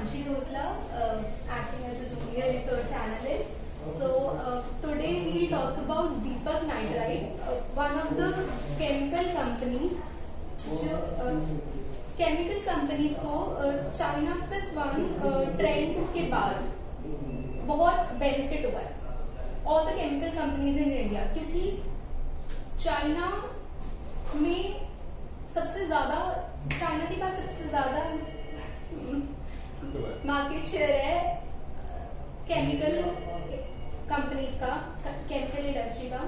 Himanshi Khosla, acting as a junior research analyst. So today we'll talk about Deepak Nitrite, one of the chemical companies जो chemical companies को China +1 trend के बाद बहुत benefit हुआ है all the chemical companies in India, क्योंकि China में सबसे ज्यादा, चाइना के पास सबसे ज्यादा मार्केट शेयर है केमिकल कंपनीज का, केमिकल इंडस्ट्री का.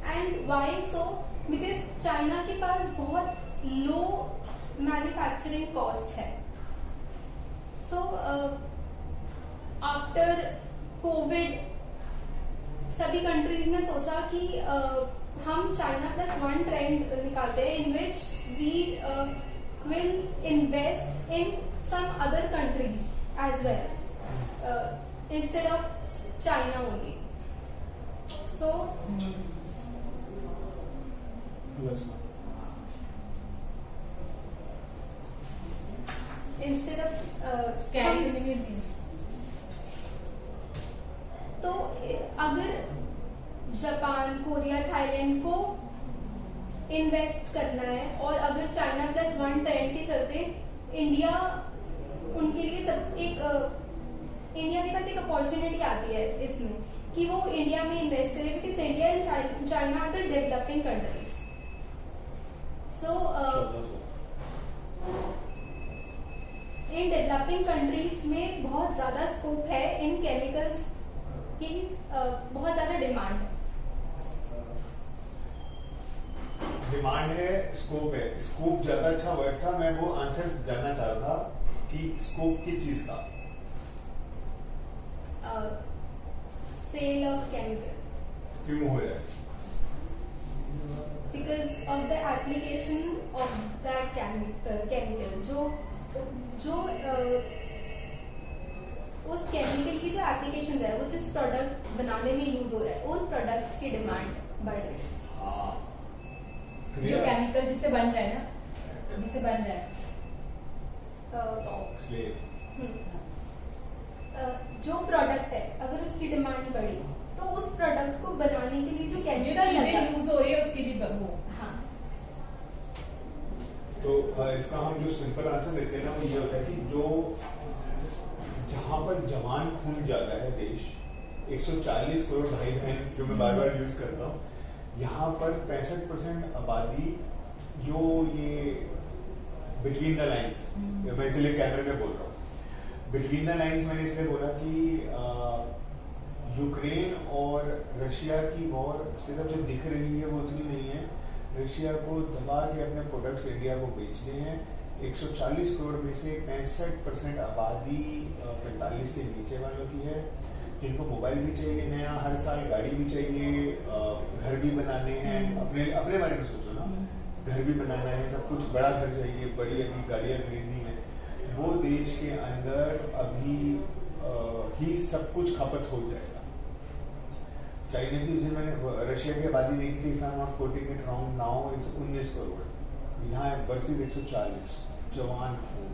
And why so? Because China के पास बहुत लो मैन्युफैक्चरिंग कॉस्ट है. सो आफ्टर कोविड सभी कंट्रीज ने सोचा कि हम चाइना +1 ट्रेंड निकालते हैं in which we will invest in some other countries as well instead of China only. So instead of तो अगर जापान, कोरिया, थाईलैंड को इन्वेस्ट करना है और अगर चाइना +1 ट्रेंड के चलते इंडिया उनके लिए सब एक इंडिया के पास एक अपॉर्चुनिटी आती है इसमें कि वो इंडिया में इन्वेस्ट करे, because India and China are the developing countries. So in developing countries में बहुत ज्यादा स्कोप है इन केमिकल्स की, बहुत ज्यादा डिमांड है, स्कोप है. स्कोप ज्यादा अच्छा वर्ड था. मैं वो आंसर जानना चाह रहा था कि स्कोप की चीज का सेल ऑफ केमिकल क्यों हो रहा है? Because of the application of that chemical, जो उस केमिकल की जो एप्लीकेशन है, वो जिस प्रोडक्ट बनाने में यूज हो रहा है, उन प्रोडक्ट्स की डिमांड बढ़ रही है. जो केमिकल जिससे बन रहा है ना, जिससे बन रहा है जो प्रोडक्ट है, अगर उसकी डिमांड बढ़ी तो उस प्रोडक्ट को बनाने के लिए जो केमिकल यूज हो रही है उसकी भी वो. हाँ. तो इसका हम जो सिंपल आंसर देते हैं ना, वो ये होता है कि जो जहां पर जवान खून ज्यादा है देश, 140 करोड़ भाई बहन, जो मैं बार बार यूज करता हूँ, यहाँ पर 65% आबादी जो ये बिटवीन द लाइन्स, मैं इसलिए कैमरे में बोल रहा हूँ, बिटवीन द लाइन्स मैंने इसलिए बोला कि यूक्रेन और रशिया की वॉर सिर्फ जो दिख रही है वो उतनी नहीं है. रशिया को दबा के अपने प्रोडक्ट्स इंडिया को बेचने हैं. 140 करोड़ में से 65% आबादी 45 से नीचे वालों की है, जिनको मोबाइल भी चाहिए नया हर साल, गाड़ी भी चाहिए, घर भी बनाने हैं. अपने बारे में सोचो ना, घर भी बनाना है, सब कुछ, बड़ा घर चाहिए, बड़ी अभी गाड़ियाँ खरीदनी है. वो देश के अंदर अभी ही सब कुछ खपत हो जाएगा. चाइना की उसे मैंने रशिया की आबादी देखी थी, I am not coating it wrong now, is 19 crore. यहाँ वर्सेस 140 जवान खून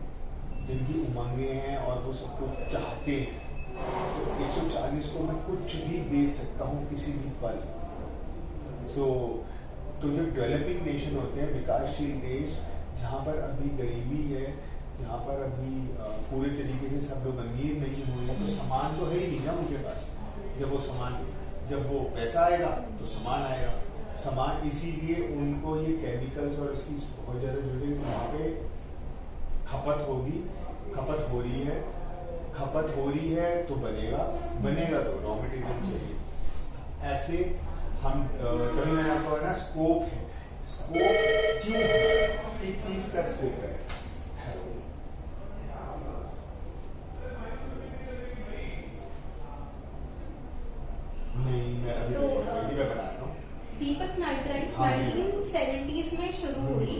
जिनकी उमंगे हैं और वो सब कुछ चाहते हैं. तो 140 को मैं कुछ भी बेच सकता हूँ किसी भी पल. तो जो डेवलपिंग नेशन होते हैं, विकासशील देश, जहाँ पर अभी गरीबी है, जहाँ पर अभी पूरे तरीके से सब लोग अमीर नहीं हुए, तो सामान तो है ही नहीं ना उनके पास. जब वो पैसा आएगा तो सामान आएगा. सामान, इसीलिए उनको ये केमिकल्स और इसकी बहुत ज़्यादा जरूरत है. वहाँ पे खपत होगी, खपत हो रही है तो बनेगा तो रॉ मटेरियल चाहिए. ऐसे हम कभी मैंने आपको ना स्कोप है, स्कोप क्यों है, किस चीज का स्कोप है? नहीं, मैं अभी मैं बताता हूँ. दीपक नाइट्राइट 1970s में शुरू हुई.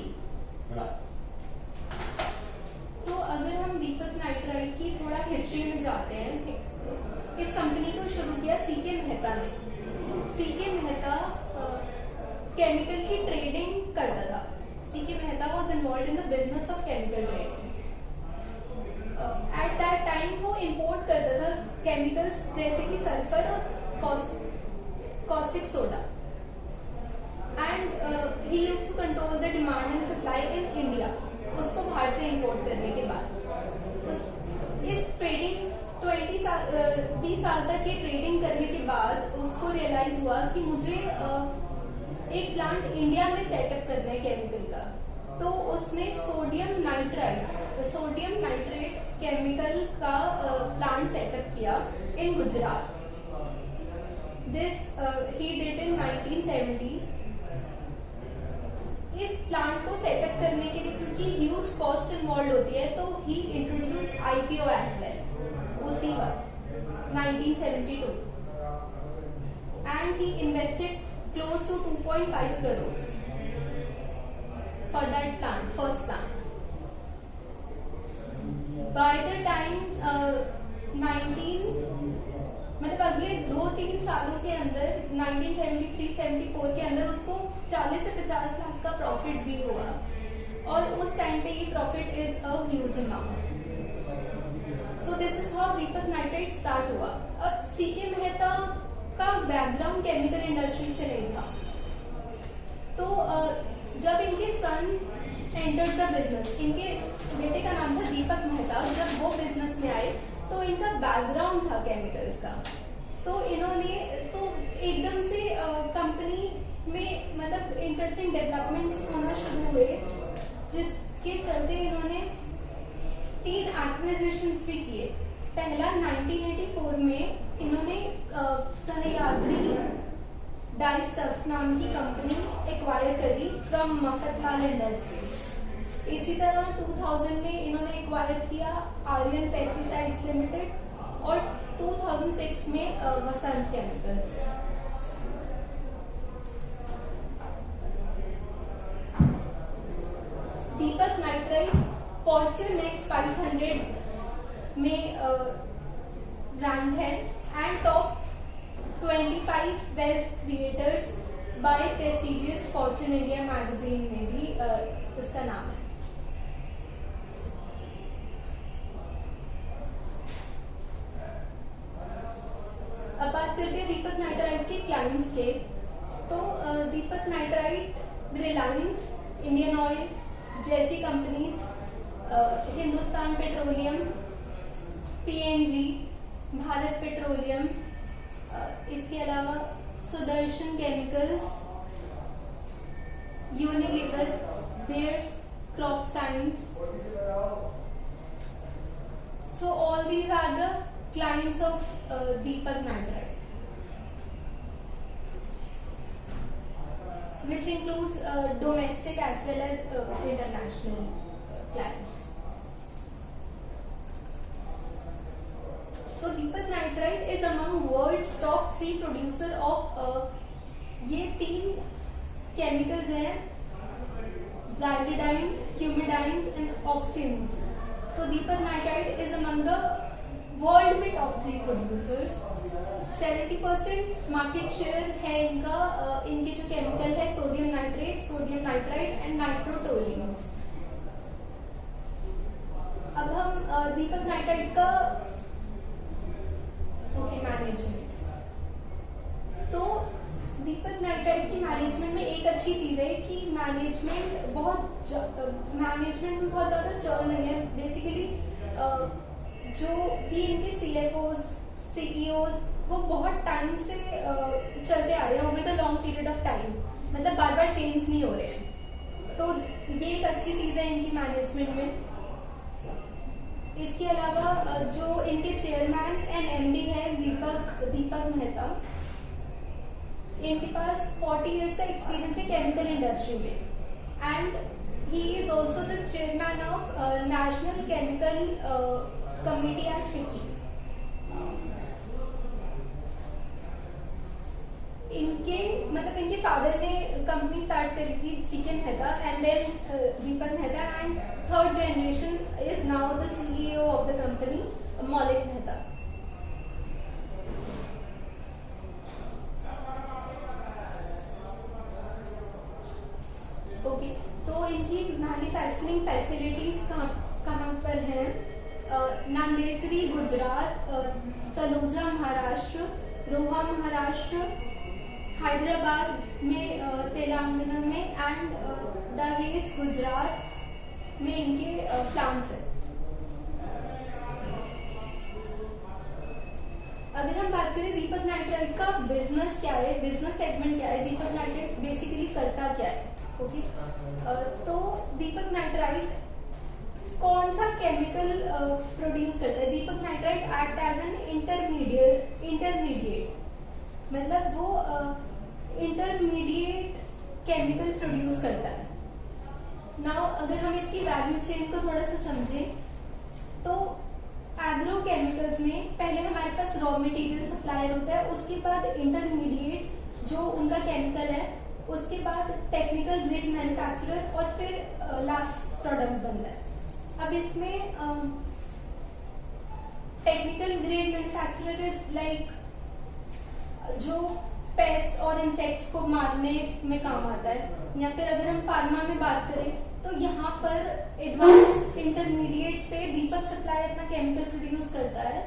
तो अगर हम दीपक नाइट्राइट की थोड़ा हिस्ट्री में जाते हैं, इस कंपनी को शुरू किया सीके मेहता ने. सीके मेहता केमिकल की ट्रेडिंग करता था. CK Mehta was involved in the business of chemical trading. At that time chemicals जैसे कि सल्फर और caustic soda, and he used to control the demand and supply in India. उसको बाहर से इंपोर्ट करने के बाद इस ट्रेडिंग 20 साल तक ये ट्रेडिंग करने के बाद उसको रियलाइज हुआ कि मुझे एक प्लांट इंडिया में सेटअप करना है केमिकल का। तो उसने सोडियम नाइट्रेट केमिकल का प्लांट सेटअप किया in Gujarat. This he did in 1970s। इस प्लांट को सेटअप करने के लिए क्योंकि ह्यूज कॉस्ट इन्वॉल्व होती है तो ही इंट्रोड्यूस्ड IPO एज वेल उसी वक्त 1972 and he invested close to 2.5 crores for that plant, first plant. By the time मतलब अगले 2-3 सालों के अंदर 1973-74 के अंदर उसको 40 से 50 लाख का प्रॉफिट भी हुआ और उस टाइम पे ये profit is a huge amount. So this is how Deepak nitrite start हुआ। अब सीके मेहता का बैकग्राउंड केमिकल इंडस्ट्री से नहीं था, तो जब इनके सन एंटर्ड द बिजनेस, इनके बेटे का नाम था दीपक मेहता, जब वो बिजनेस में आए तो इनका बैकग्राउंड था केमिकल्स का, तो इन्होंने तो एकदम से कंपनी में मतलब इंटरेस्टिंग डेवलपमेंट्स होना शुरू हुए जिसके चलते इन्होंने 3 एक्विजिशंस भी किए। पहला 1984 में इन्होंने सह्याद्री डाइस्टफ नाम की कंपनी एक्वायर करी फ्रॉम मफतलाल इंडस्ट्रीज। इसी तरह 2000 में इन्होंने एक्वायर किया आर्यन पेस्टिसाइड्स लिमिटेड और 2006 में Vasant chemicals. Deepak nitrite Fortune next 500 में रैंक है and top 25 wealth creators by prestigious Fortune India magazine में भी इसका नाम है। अब बात करते हैं दीपक नाइट्राइट के क्लाइंट्स के। तो Deepak nitrite Reliance, Indian oil जैसी companies, Hindustan petroleum, PNG, Bharat petroleum, इसके अलावा Sudarshan chemicals, Unilever, Bayer's crop science. So all these are the clients of Deepak Nitrite, which includes domestic as well as international clients. So Deepak Nitrite is among world's top 3 producer of ये 3 chemicals हैं, xylidine, humidines and oxygens. तो Deepak nitrite is among the world में top 3 producers. 70% market share है इनका। इनके जो chemical है sodium nitrate, sodium nitrite and nitrotoluenes. अब हम दीपक नाइट्राइट का मैनेजमेंट। तो दीपक नाइट्राइट की मैनेजमेंट में एक अच्छी चीज है कि मैनेजमेंट में बहुत ज्यादा चर्न नहीं है। बेसिकली जो भी इनके CFOs, CEOs वो बहुत टाइम से चलते आ रहे हैं, over the long period of time, मतलब बार बार चेंज नहीं हो रहे हैं। तो ये एक अच्छी चीज है इनकी मैनेजमेंट में। इसके अलावा जो इनके चेयरमैन एंड MD है दीपक मेहता, इनके पास 40 इयर्स का एक्सपीरियंस है केमिकल इंडस्ट्री में and he is also the chairman of national chemical committee at FICCI। इनके फादर ने कंपनी स्टार्ट करी थी CK Mehta and then Deepak Mehta and 3rd generation is now the CEO of the company Maulik Mehta. Okay, तो इनकी manufacturing facilities कहाँ पर हैं? नांदेसरी गुजरात, तलोजा महाराष्ट्र, रोहा महाराष्ट्र, हैदराबाद में तेलंगाना में एंड दहेज गुजरात में इनके प्लांट्स हैं। अगर हम बात करें दीपक नाइट्राइट का बिजनेस क्या है, बिजनेस सेगमेंट क्या है, दीपक नाइट्राइट बेसिकली करता क्या है, ओके। तो दीपक नाइट्राइट कौन सा केमिकल प्रोड्यूस करता है? Deepak nitrite act as an intermediate, मतलब वो इंटरमीडिएट केमिकल प्रोड्यूस करता है। नाउ अगर हम इसकी वैल्यू चेन को थोड़ा सा समझें तो एग्रो केमिकल्स में पहले हमारे पास रॉ मटेरियल सप्लायर होता है, उसके बाद इंटरमीडिएट जो उनका केमिकल है, उसके बाद टेक्निकल ग्रेड मैन्युफैक्चरर और फिर लास्ट प्रोडक्ट बनता है। अब इसमें technical grade manufacturer is like जो पेस्ट और इंसेक्ट्स को मारने में काम आता है, या फिर अगर हम फार्मा में बात करें तो यहाँ पर एडवांस इंटरमीडिएट पे दीपक सप्लाई अपना केमिकल प्रोड्यूस करता है।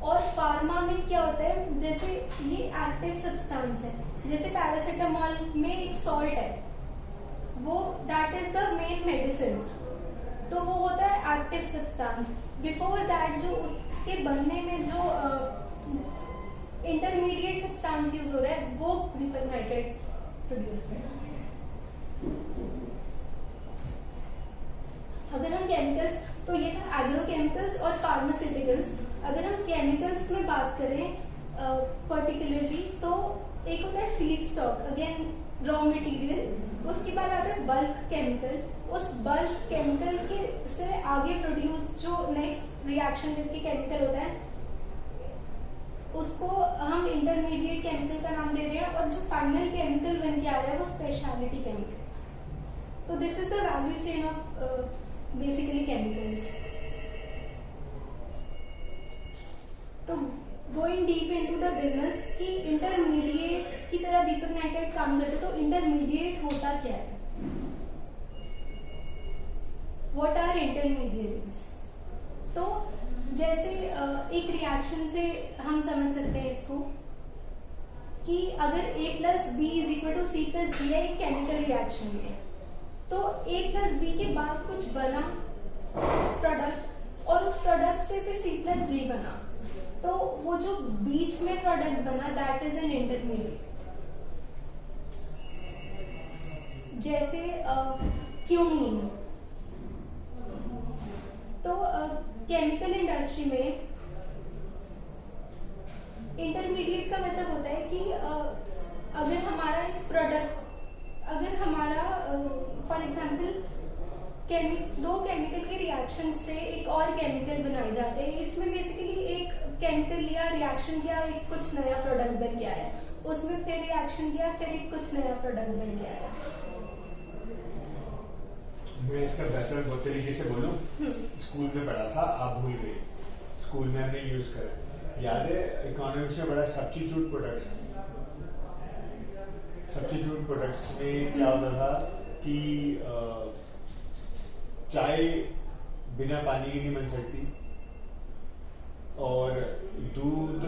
और फार्मा में क्या होता है, जैसे ये एक्टिव सब्सटेंस है, जैसे पैरासिटामोल में एक सॉल्ट है, वो that is the main medicine, तो वो होता है एक्टिव सब्सटेंस। बिफोर दैट जो उसके बनने में जो इंटरमीडिएट सब्सटेंस यूज हो रहा है वो दीपक नाइट्राइट प्रोड्यूस करता है। अगर हम केमिकल्स, तो ये था एग्रो केमिकल्स और फार्मास्यूटिकल्स। अगर हम केमिकल्स में बात करें पर्टिकुलरली तो एक होता है feed stock, again raw material, उसके बाद आता है बल्क केमिकल। उस बल्क केमिकल के से आगे प्रोड्यूस जो नेक्स्ट रिएक्शन करके केमिकल होता है उसको हम इंटरमीडिएट केमिकल का नाम दे रहे हैं, और जो फाइनल केमिकल बन के आ रहा है वो स्पेशलिटी केमिकल। तो this is the value chain of basically chemicals. तो going deep into the business कि इंटरमीडिएट की तरह दीपक नाइट्राइट काम करते, तो इंटरमीडिएट होता क्या है? What are intermediates? तो जैसे एक रिएक्शन से हम समझ सकते हैं इसको कि अगर A plus B is equal to C plus D है एक केमिकल रिएक्शन में, तो A प्लस बी के बाद कुछ बना प्रोडक्ट और उस प्रोडक्ट से फिर C प्लस डी बना, तो वो जो बीच में प्रोडक्ट बना दैट इज एन इंटरमीडिएट। जैसे क्यूमीन, तो केमिकल इंडस्ट्री में इंटरमीडिएट का मतलब होता है कि अगर हमारा एक प्रोडक्ट, अगर हमारा फॉर एग्जांपल दो केमिकल के रिएक्शन से एक और केमिकल बनाए जाते हैं, इसमें बेसिकली एक केमिकल लिया, रिएक्शन किया, एक कुछ नया प्रोडक्ट बन के आया, उसमें फिर रिएक्शन किया, फिर एक कुछ नया प्रोडक्ट बन के आया। मैं इसका बेहतर बहुत तरीके से बोलूं, स्कूल में पढ़ा था, आप भूल गए, स्कूल में हमने यूज करा, याद है इकोनॉमिक्स में बड़ा सब्स्टिट्यूट प्रोडक्ट्स। सब्स्टिट्यूट प्रोडक्ट्स में क्या होता था कि चाय बिना पानी की नहीं बन सकती, और दूध,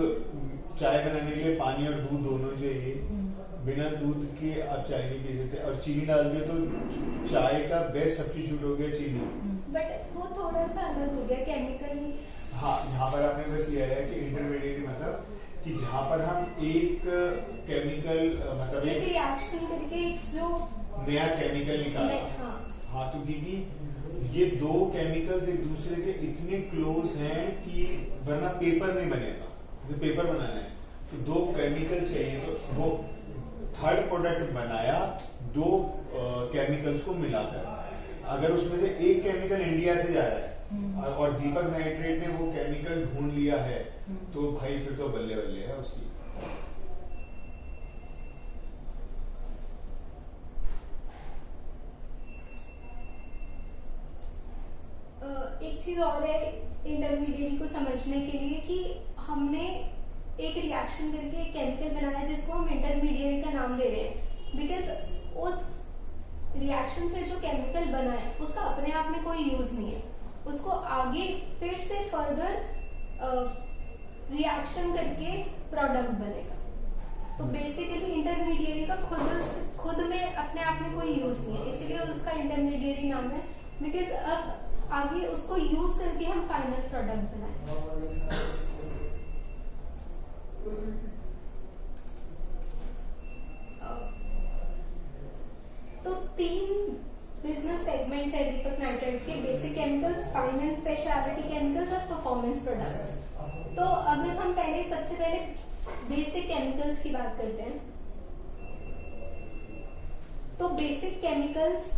चाय बनाने के लिए पानी और दूध दोनों चाहिए, बिना दूध के आप चाय नहीं पी सकते, और चीनी डाल दिए तो चाय का बेस्ट सब्स्टिट्यूट हो गया चीनी। बट वो थोड़ा सा अलग हो गया केमिकल। हाँ, यहाँ पर आपने बस ये है कि इंटरमीडिएट मतलब कि जहाँ पर हम एक केमिकल मतलब एक रिएक्शन करके जो नया केमिकल निकाला। हाँ, तो क्योंकि ये दो केमिकल्स एक दूसरे के इतने क्लोज हैं कि वरना पेपर नहीं बनेगा, तो पेपर बनाना है तो दो केमिकल चाहिए, तो वो थर्ड प्रोडक्ट बनाया दो केमिकल्स को मिलाकर। अगर उसमें से एक केमिकल इंडिया से जा रहा है और दीपक नाइट्रेट ने वो केमिकल ढूंढ लिया है, तो भाई फिर तो बल्ले बल्ले है उसकी। एक चीज और है इंटरमीडिएट को समझने के लिए कि हमने एक रिएक्शन करके एक केमिकल बनाया जिसको हम इंटरमीडिएट का नाम दे रहे हैं, बिकॉज उस रिएक्शन से जो केमिकल बना है उसका अपने आप में कोई यूज नहीं है, उसको आगे फिर से फर्दर रिएक्शन करके प्रोडक्ट बनेगा। तो बेसिकली इंटरमीडिएरी का खुद में अपने आप में कोई यूज नहीं है, इसीलिए उसका इंटरमीडिएरी नाम है, बिकॉज अब आगे उसको यूज करके हम फाइनल प्रोडक्ट बनाएंगे। तो 3 बिजनेस सेगमेंट्स है दीपक नाइट्राइट के, basic chemicals, fine and speciality chemicals और परफॉर्मेंस प्रोडक्ट्स। तो अगर हम सबसे पहले बेसिक केमिकल्स की बात करते हैं, तो बेसिक केमिकल्स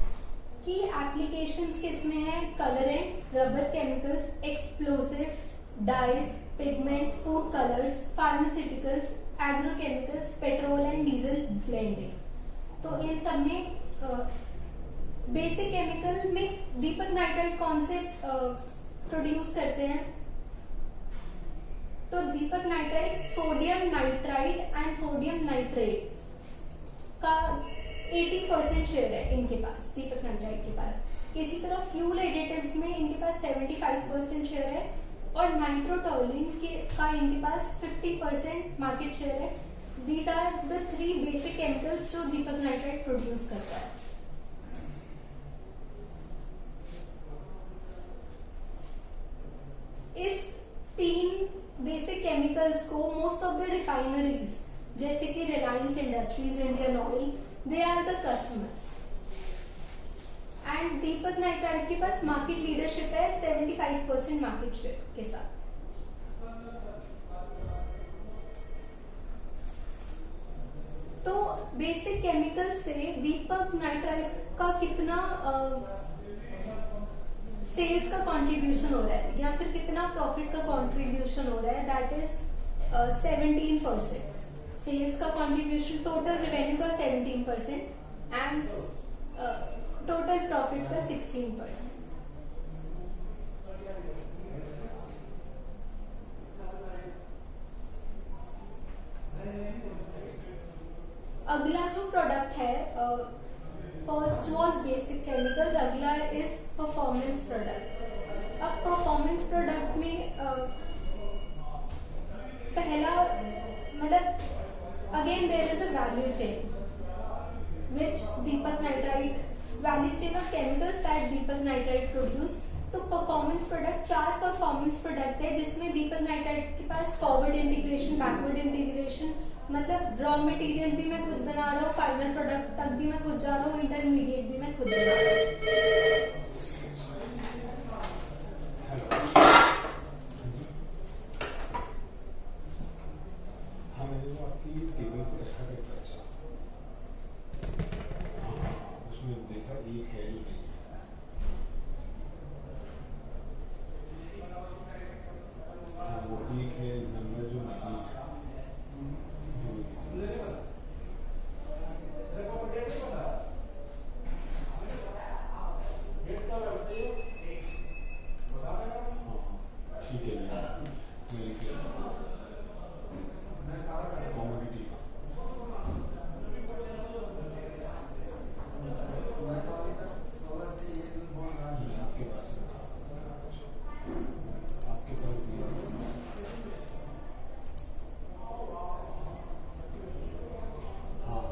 की एप्लीकेशंस किसमें है? Colourant, rubber chemicals, explosives, dyes, pigment, food colours, pharmaceuticals, agrochemicals, petrol and diesel blending. तो इन सब में बेसिक केमिकल में दीपक नाइट्राइट कौन से प्रोड्यूस करते हैं? तो Deepak nitrite sodium nitrite and sodium nitrate का 80% शेयर है इनके पास, दीपक नाइट्राइट के पास। इसी तरह फ्यूल एडिटिव्स में इनके पास 75% शेयर है और नाइट्रोटोलिन का इनके पास 50% मार्केट शेयर है। These are the 3 basic chemicals जो दीपक नाइट्राइट प्रोड्यूस करता है। इस 3 बेसिक केमिकल्स को मोस्ट ऑफ द रिफाइनरीज जैसे कि Reliance industries, Indian oil, they are the customers. And Deepak nitrite के पास मार्केट लीडरशिप है 75% मार्केट शेयर के साथ। तो बेसिक केमिकल से दीपक नाइट्राइट का कितना सेल्स का कंट्रीब्यूशन हो रहा है या फिर कितना प्रॉफिट का कंट्रीब्यूशन हो रहा है? That is 17%। सेल्स का कंट्रीब्यूशन, टोटल रेवेन्यू का 17% एंड टोटल प्रॉफिट का 16%। अगला जो प्रोडक्ट है, फर्स्ट वाज बेसिक केमिकल्स, अगला इज परफॉर्मेंस प्रोडक्ट। अब परफॉर्मेंस प्रोडक्ट में पहला again there is a value chain which Deepak nitrite, value chain of chemicals that Deepak nitrite produce. तो परफॉर्मेंस प्रोडक्ट 4 परफॉर्मेंस प्रोडक्ट है जिसमें दीपक नाइट्राइट के पास फॉरवर्ड इंटीग्रेशन, बैकवर्ड इंटीग्रेशन, मतलब रॉ मटेरियल भी मैं खुद बना रहा हूँ, फाइनल प्रोडक्ट तक भी मैं खुद जा रहा हूँ, इंटरमीडिएट भी मैं खुद बना रहा हूँ। हाँ, मैंने वो आपकी टेबल पे रखा था एक अच्छा, उसमें देखा एक है जो नहीं है। हाँ, वो एक है नंबर जो नहीं है। ठीक है, मेरी कॉमोडिटी का आपके पास दिया। हाँ,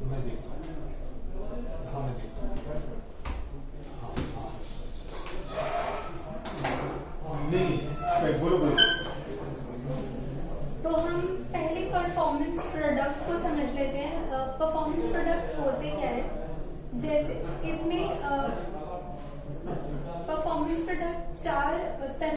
मैं देखता हूँ। हाँ, मैं देखता हूँ। नहीं, बोलो। तो हम पहले परफॉर्मेंस प्रोडक्ट को समझ लेते हैं। परफॉर्मेंस प्रोडक्ट होते क्या है? जैसे इसमें परफॉर्मेंस प्रोडक्ट 4 तरह